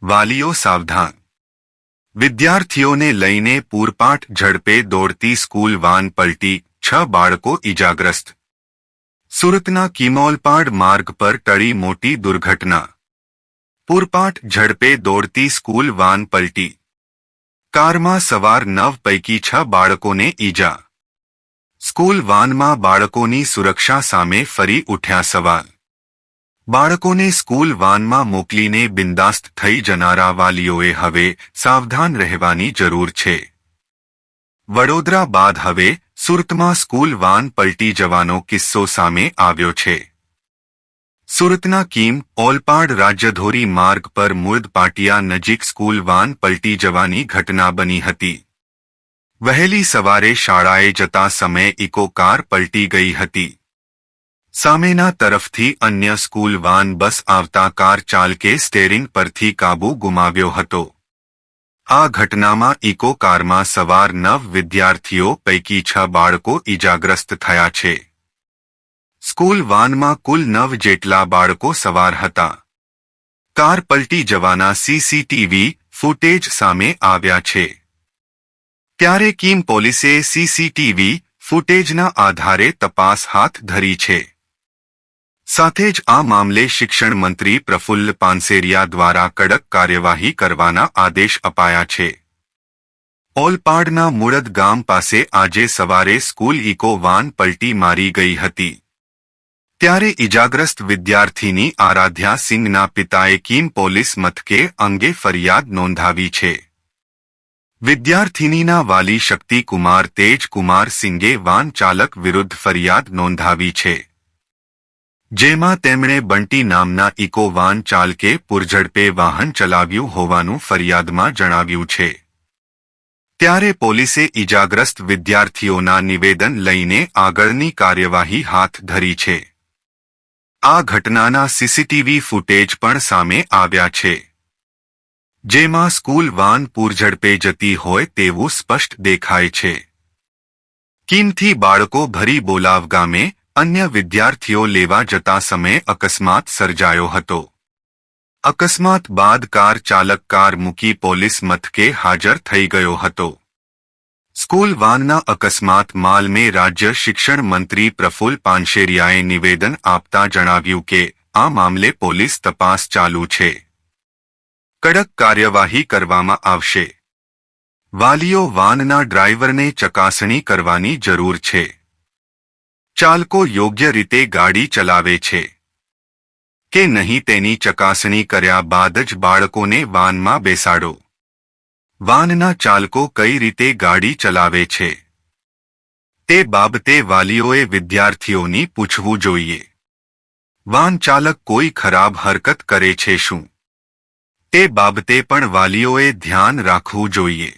વાલીઓ સાવધાન. વિદ્યાર્થીઓને લઈને પૂરપાટ ઝડપે દોડતી સ્કૂલ વાન પલટી, 6 બાળકો ઇજાગ્રસ્ત. સુરતના કિમોલપાડ માર્ગ પર ટળી મોટી દુર્ઘટના. પૂરપાટ ઝડપે દોડતી સ્કૂલ વાન પલટી. કારમાં સવાર 9 પૈકી 6 બાળકોને ઈજા. સ્કૂલ વાનમાં બાળકોની સુરક્ષા સામે ફરી ઉઠ્યા સવાલ. બાળકોને સ્કૂલ વાનમાં મોકલીને બિંદાસ્ત થઈ જનારા વાલીઓએ હવે સાવધાન રહેવાની જરૂર છે. વડોદરા બાદ હવે સુરતમાં સ્કૂલ વાન પલટી જવાનો કિસ્સો સામે આવ્યો છે. સુરતના કિમ ઓલપાડ રાજ્યધોરી માર્ગ પર મુર્દ પાટિયા નજીક સ્કૂલ વાન પલટી જવાની ઘટના બની હતી. વહેલી સવારે શાળાએ જતા સમયે ઇકો કાર પલટી ગઈ હતી. સામેના તરફથી અન્ય સ્કૂલ વાન બસ આવતા કાર ચાલકે સ્ટેરિંગ પરથી કાબૂ ગુમાવ્યો હતો. આ ઘટનામાં ઇકો કારમાં સવાર 9 વિદ્યાર્થીઓ પૈકી 6 બાળકો ઇજાગ્રસ્ત થયા છે. સ્કૂલ વાનમાં કુલ 9 જેટલા બાળકો સવાર હતા. કાર પલટી જવાના સીસીટીવી ફૂટેજ સામે આવ્યા છે. ત્યારે કિમ પોલીસે સીસીટીવી ફૂટેજના આધારે તપાસ હાથ ધરી છે. સાથે જ આ મામલે શિક્ષણ મંત્રી પ્રફુલ્લ પાનસેરિયા દ્વારા કડક કાર્યવાહી કરવાના આદેશ અપાયા છે. ઓલપાડના મુળદ ગામ પાસે આજે સવારે સ્કૂલ ઇકો વાન પલટી મારી ગઈ હતી. ત્યારે ઇજાગ્રસ્ત વિદ્યાર્થીની આરાધ્યા સિંઘના પિતાએ કિમ પોલીસ મથકે અંગે ફરિયાદ નોંધાવી છે. વિદ્યાર્થિનીના વાલી શક્તિકુમાર તેજકુમાર સિંઘે વાન ચાલક વિરુદ્ધ ફરિયાદ નોંધાવી છે. જેમાં તેમણે બંટી નામના ઇકો વાન ચાલકે પૂરઝડપે વાહન ચલાવ્યું હોવાનું ફરિયાદમાં જણાવ્યું છે. ત્યારે પોલીસે ઇજાગ્રસ્ત વિદ્યાર્થીઓના નિવેદન લઈને આગળની કાર્યવાહી હાથ ધરી છે. આ ઘટનાના સીસીટીવી ફૂટેજ પણ સામે આવ્યા છે. જેમાં સ્કૂલ વાન પૂરઝડપે જતી હોય તેવું સ્પષ્ટ દેખાય છે. કિમથી બાળકો ભરી બોલાવ ગામે અન્ય વિદ્યાર્થીઓ લેવા જતા સમયે અકસ્માત સર્જાયો હતો. અકસ્માત બાદ કાર ચાલક કાર મૂકી પોલીસ મથકે હાજર થઈ ગયો હતો. સ્કૂલ વાનના અકસ્માત મામલે રાજ્ય શિક્ષણ મંત્રી પ્રફુલ્લ પાનસેરિયાએ નિવેદન આપતા જણાવ્યું કે આ મામલે પોલીસ તપાસ ચાલુ છે. કડક કાર્યવાહી કરવામાં આવશે. વાલીઓ વાનના ડ્રાઈવરને ચકાસણી કરવાની જરૂર છે. ચાલકો યોગ્ય રીતે ગાડી ચલાવે છે કે નહીં તેની ચકાસણી કર્યા બાદ જ બાળકોને વાનમાં બેસાડો. વાનના ચાલકો કઈ રીતે ગાડી ચલાવે છે તે બાબતે વાલીઓએ વિદ્યાર્થીઓની પૂછવું જોઈએ. વાન ચાલક કોઈ ખરાબ હરકત કરે છે શું તે બાબતે પણ વાલીઓએ ધ્યાન રાખવું જોઈએ.